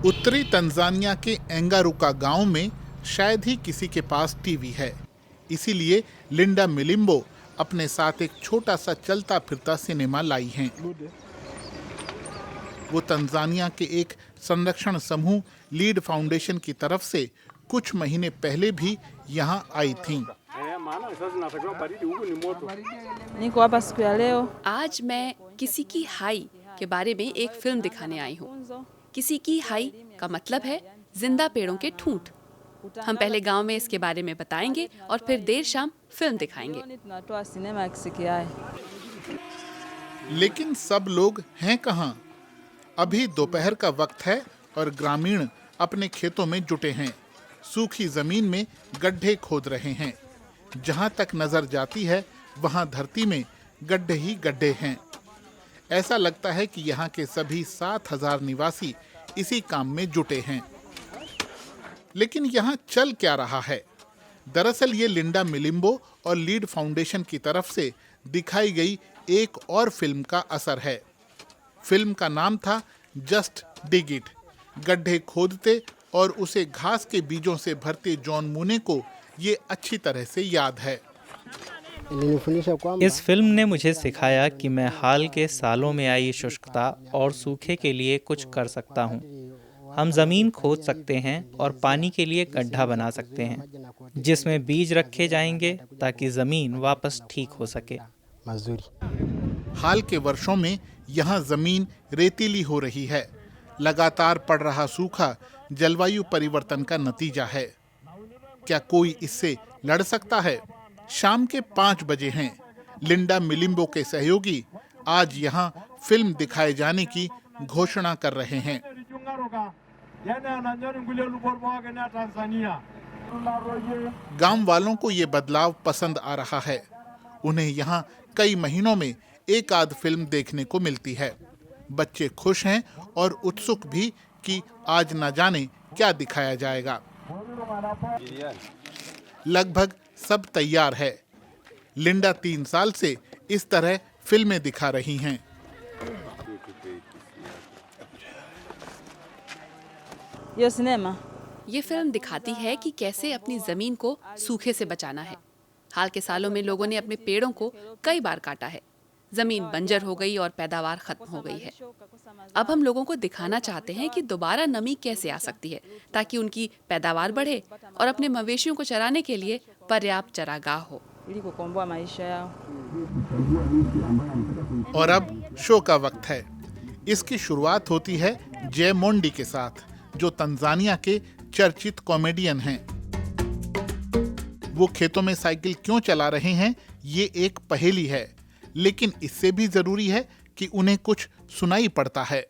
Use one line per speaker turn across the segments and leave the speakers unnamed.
उत्तरी तंजानिया के एंगारुका गांव में शायद ही किसी के पास टीवी है। इसीलिए लिंडा मिलिम्बो अपने साथ एक छोटा सा चलता फिरता सिनेमा लाई हैं। वो तंजानिया के एक संरक्षण समूह लीड फाउंडेशन की तरफ से कुछ महीने पहले भी यहाँ आई थीं।
आज मैं किसी की हाई के बारे में एक फिल्म दिखाने आई हूँ। किसी की हाई का मतलब है जिंदा पेड़ों के ठूंठ। हम पहले गांव में इसके बारे में बताएंगे और फिर देर शाम फिल्म दिखाएंगे।
लेकिन सब लोग हैं कहाँ? अभी दोपहर का वक्त है और ग्रामीण अपने खेतों में जुटे हैं। सूखी जमीन में गड्ढे खोद रहे हैं। जहां तक नजर जाती है वहां धरती में गड्ढे ही गड्ढे हैं। ऐसा लगता है कि यहाँ के सभी 7,000 निवासी इसी काम में जुटे हैं। लेकिन यहाँ चल क्या रहा है? दरअसल ये लिंडा मिलिम्बो और लीड फाउंडेशन की तरफ से दिखाई गई एक और फिल्म का असर है। फिल्म का नाम था जस्ट डिग इट। गड्ढे खोदते और उसे घास के बीजों से भरते जॉन मूने को ये अच्छी तरह से याद है।
इस फिल्म ने मुझे सिखाया कि मैं हाल के सालों में आई शुष्कता और सूखे के लिए कुछ कर सकता हूँ। हम जमीन खोद सकते हैं और पानी के लिए गड्ढा बना सकते हैं, जिसमें बीज रखे जाएंगे ताकि जमीन वापस ठीक हो सके।
हाल के वर्षों में यहाँ जमीन रेतीली हो रही है। लगातार पड़ रहा सूखा जलवायु परिवर्तन का नतीजा है। क्या कोई इससे लड़ सकता है? शाम के 5 बजे हैं। लिंडा मिलिम्बो के सहयोगी आज यहाँ फिल्म दिखाए जाने की घोषणा कर रहे हैं। गांव वालों को ये बदलाव पसंद आ रहा है। उन्हें यहाँ कई महीनों में एक आध फिल्म देखने को मिलती है। बच्चे खुश हैं और उत्सुक भी कि आज न जाने क्या दिखाया जाएगा। लगभग सब तैयार है। लिंडा 3 साल से इस तरह फिल्में दिखा रही हैं।
ये फिल्म दिखाती है कि कैसे अपनी जमीन को सूखे से बचाना है। हाल के सालों में लोगों ने अपने पेड़ों को कई बार काटा है। जमीन बंजर हो गई और पैदावार खत्म हो गई है। अब हम लोगों को दिखाना चाहते हैं कि दोबारा नमी कैसे आ सकती है, ताकि उनकी पैदावार बढ़े और अपने मवेशियों को चराने के लिए पर्याप्त चरागाह हो।
और अब शो का वक्त है। इसकी शुरुआत होती है जय मोंडी के साथ, जो तंजानिया के चर्चित कॉमेडियन हैं। वो खेतों में साइकिल क्यों चला रहे हैं, ये एक पहेली है। लेकिन इससे भी जरूरी है कि उन्हें कुछ सुनाई पड़ता है।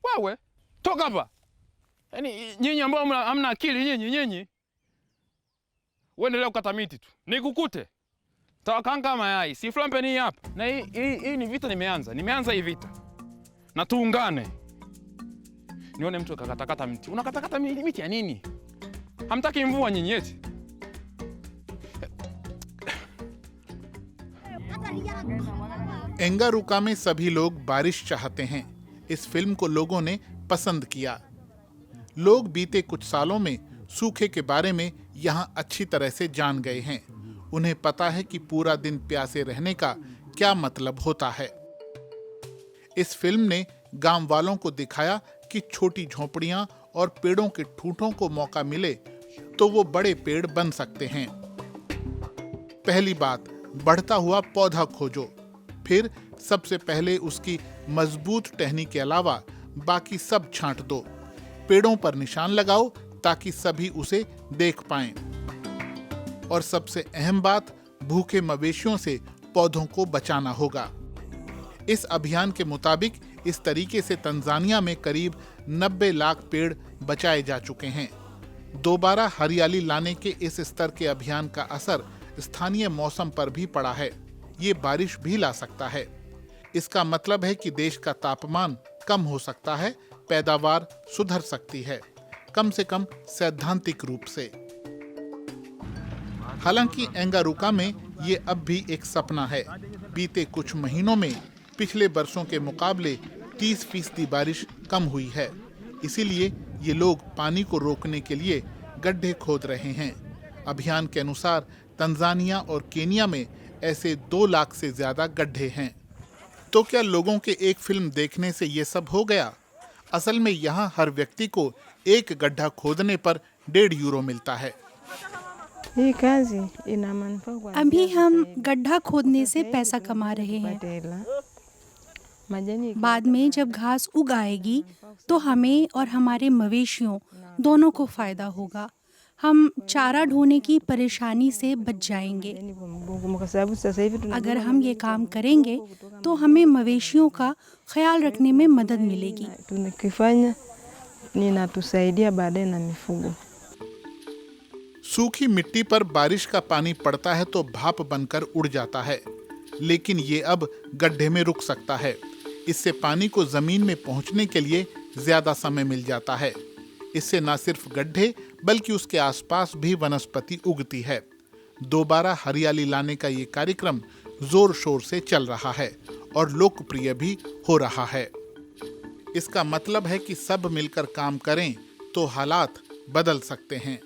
Wewe toka hapa. Yaani nyinyi ambao hamna akili nyinyi. Uendelea kukata miti tu. Nikukute. Tawakanga mayai. Si flampeni hapa. Na hii ni vita nimeanza. Nimeanza hii vita. Na tuungane. Nione mtu akakatakata miti. Unakatakata miti ya nini? Hamtaki mvua nyinyi eti?
एंगारुका में सभी लोग बारिश चाहते हैं। इस film को लोगों ने पसंद किया। लोग बीते कुछ सालों में सूखे के बारे में यहाँ अच्छी तरह से जान गए हैं। उन्हें पता है कि पूरा दिन प्यासे रहने का क्या मतलब होता है। इस फिल्म ने गांव वालों को दिखाया कि छोटी झोपड़ियां और पेड़ों के ठूंठों को मौका मिले तो वो बड़े पेड़ बन सकते हैं। पहली बात, बढ़ता हुआ पौधा खोजो। फिर सबसे पहले उसकी मजबूत टहनी के अलावा बाकी सब छांट दो। पेड़ों पर निशान लगाओ ताकि सभी उसे देख पाएं। और सबसे अहम बात, भूखे मवेशियों से पौधों को बचाना होगा। इस अभियान के मुताबिक इस तरीके से तंजानिया में करीब 90 लाख पेड़ बचाए जा चुके हैं। दोबारा हरियाली लाने के इस स्तर के अभियान का असर स्थानीय मौसम पर भी पड़ा है। ये बारिश भी ला सकता है। इसका मतलब है कि देश का तापमान कम हो सकता है, पैदावार सुधर सकती है, कम से कम सैद्धांतिक रूप से। हालांकि एंगारुका में ये अब भी एक सपना है। बीते कुछ महीनों में पिछले बरसों के मुकाबले 30% बारिश कम हुई है। इसीलिए ये लोग पानी को रोकने के लिए गड्ढे खोद रहे हैं। अभियान के अनुसार तंजानिया और केनिया में ऐसे 2 लाख से ज्यादा गड्ढे हैं। तो क्या लोगों के एक फिल्म देखने से ये सब हो गया? असल में यहाँ हर व्यक्ति को एक गड्ढा खोदने पर 1.5 यूरो मिलता है।
अभी हम गड्ढा खोदने से पैसा कमा रहे हैं। बाद में जब घास उग आएगी तो हमें और हमारे मवेशियों दोनों को फायदा होगा। हम चारा ढोने की परेशानी से बच जाएंगे। अगर हम ये काम करेंगे तो हमें मवेशियों का ख्याल रखने में मदद मिलेगी।
सूखी मिट्टी पर बारिश का पानी पड़ता है तो भाप बनकर उड़ जाता है, लेकिन ये अब गड्ढे में रुक सकता है। इससे पानी को जमीन में पहुंचने के लिए ज्यादा समय मिल जाता है। इससे न सिर्फ गड्ढे बल्कि उसके आसपास भी वनस्पति उगती है। दोबारा हरियाली लाने का ये कार्यक्रम जोर शोर से चल रहा है और लोकप्रिय भी हो रहा है। इसका मतलब है कि सब मिलकर काम करें तो हालात बदल सकते हैं।